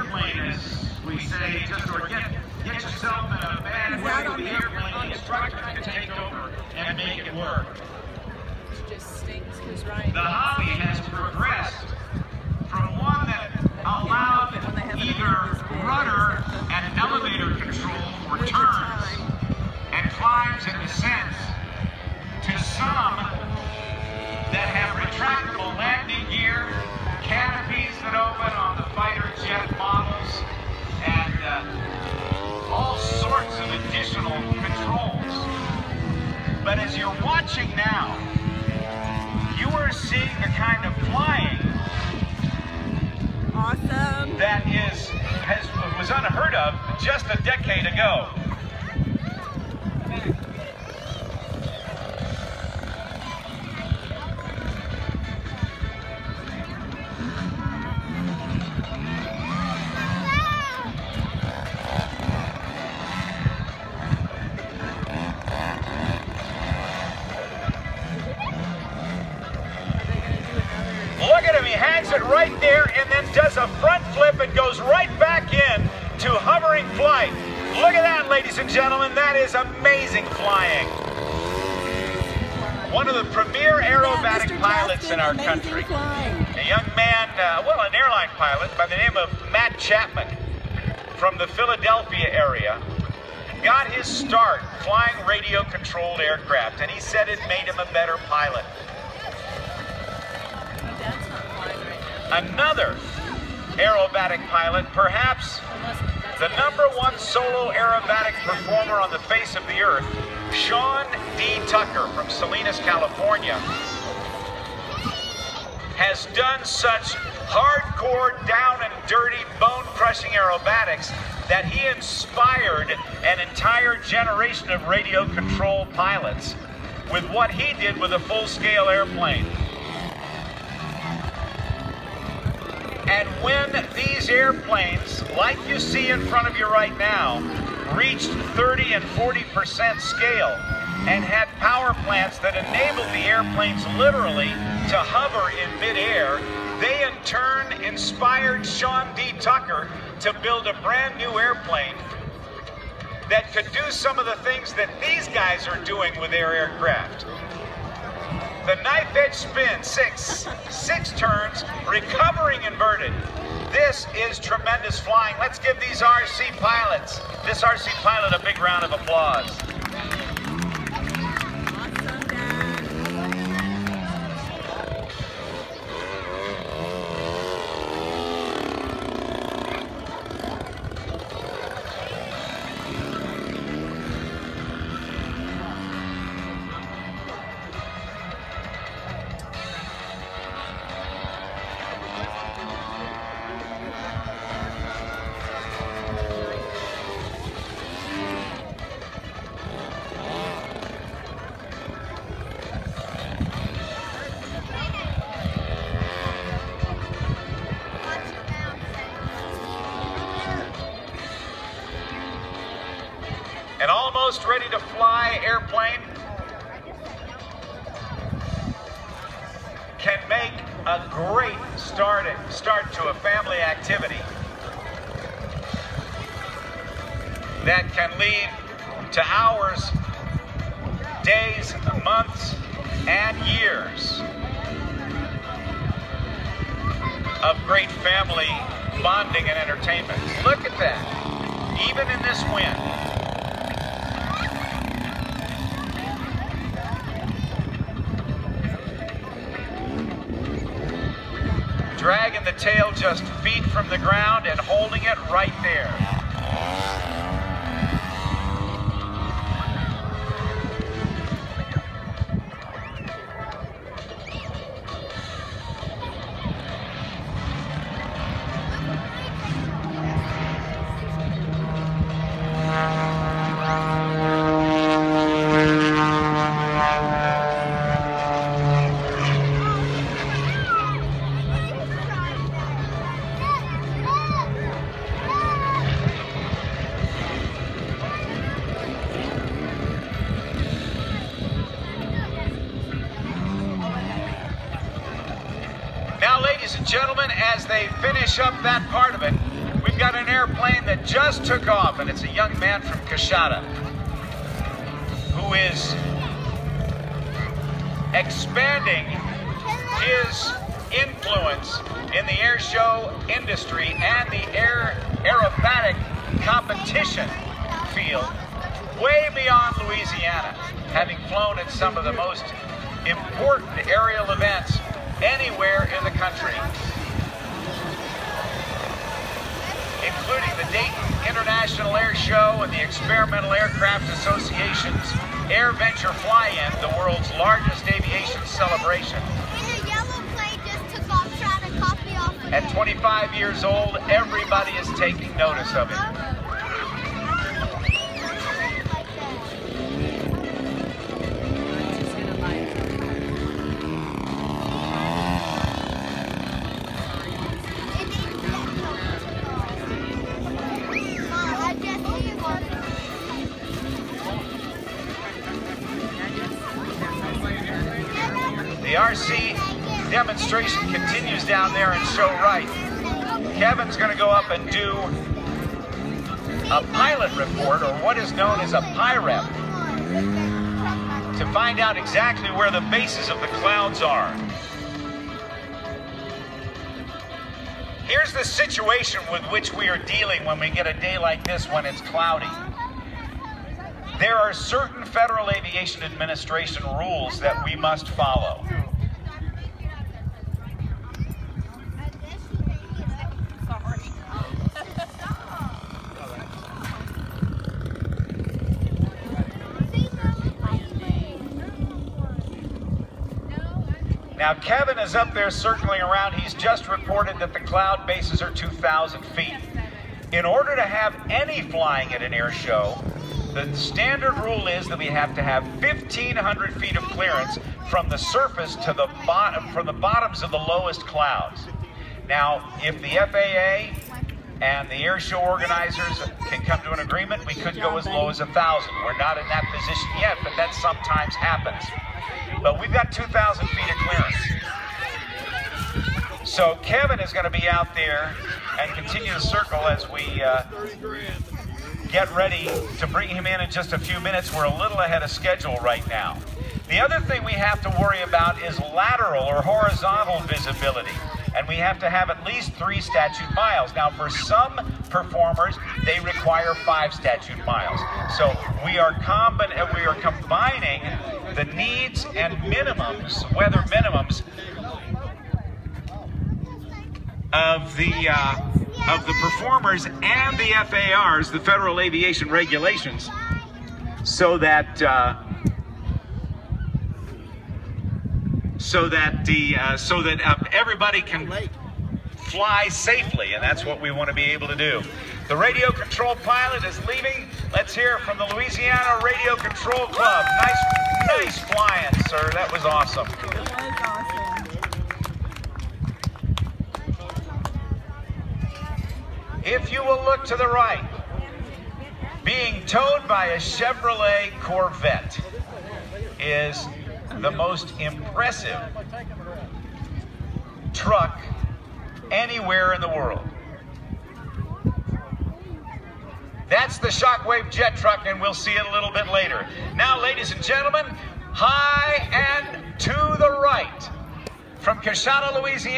airplane, as we say, just or get yourself in a bad way with the airplane, the instructor can take over and make it work. The hobby has progressed from one that allowed either rudder and elevator control for turns and climbs and descents to some that have retractable landing gear, canopies that open on the fighter jet models, and all sorts of additional controls. But as you're watching now, you are seeing the kind of flying that was unheard of just a decade ago. Look at him, he hangs it right there and then does a front flip and goes right back in to hovering flight. Look at that, ladies and gentlemen, that is amazing flying. One of the premier aerobatic pilots in our country. A young man, an airline pilot by the name of Matt Chapman from the Philadelphia area, got his start flying radio-controlled aircraft, and he said it made him a better pilot. Another aerobatic pilot, perhaps the #1 solo aerobatic performer on the face of the earth, Sean D. Tucker from Salinas, California, has done such hardcore, down and dirty, bone-crushing aerobatics that he inspired an entire generation of radio-controlled pilots with what he did with a full-scale airplane. And when these airplanes, like you see in front of you right now, reached 30 and 40% scale and had power plants that enabled the airplanes literally to hover in midair, they in turn inspired Sean D. Tucker to build a brand new airplane that could do some of the things that these guys are doing with their aircraft. The knife edge spin, six turns, recovering inverted. This is tremendous flying. Let's give these RC pilots, this RC pilot, a big round of applause. An almost ready to fly airplane can make a great start to a family activity that can lead to hours, days, months, and years of great family bonding and entertainment. Look at that, even in this wind. Dragging the tail just feet from the ground and holding it right there. Now, ladies and gentlemen, as they finish up that part of it, We've got an airplane that just took off, and it's a young man from Coshada who is expanding his influence in the air show industry and the aerobatic competition field way beyond Louisiana, having flown at some of the most important aerial events anywhere in the country, including the Dayton International Air Show and the Experimental Aircraft Association's Air Venture Fly-In, the world's largest aviation celebration. And a yellow plane just took off trying to copy off of At 25 years old, everybody is taking notice of it. The RC demonstration continues down there in show right. Kevin's going to go up and do a pilot report, or what is known as a PIREP, to find out exactly where the bases of the clouds are. Here's the situation with which we are dealing when we get a day like this when it's cloudy. There are certain Federal Aviation Administration rules that we must follow. Now, Kevin is up there circling around. He's just reported that the cloud bases are 2,000 feet. In order to have any flying at an air show, the standard rule is that we have to have 1,500 feet of clearance from the surface to the bottom, from the bottoms of the lowest clouds. Now, if the FAA and the air show organizers can come to an agreement, we could go as low as 1,000. We're not in that position yet, but that sometimes happens. But we've got 2,000 feet of clearance. So Kevin is going to be out there and continue to circle as we get ready to bring him in just a few minutes. We're a little ahead of schedule right now. The other thing we have to worry about is lateral or horizontal visibility. And we have to have at least 3 statute miles. Now, for some performers, they require 5 statute miles. So we are combining the needs and minimums, weather minimums, of the performers and the FARs, the Federal Aviation Regulations, so that everybody can fly safely, and that's what we want to be able to do. The radio control pilot is leaving. Let's hear from the Louisiana Radio Control Club. Nice flying, sir. That was awesome. If you will look to the right, being towed by a Chevrolet Corvette is the most impressive truck anywhere in the world. That's the Shockwave jet truck, and we'll see it a little bit later. Now, ladies and gentlemen, high and to the right, from Coshada, Louisiana.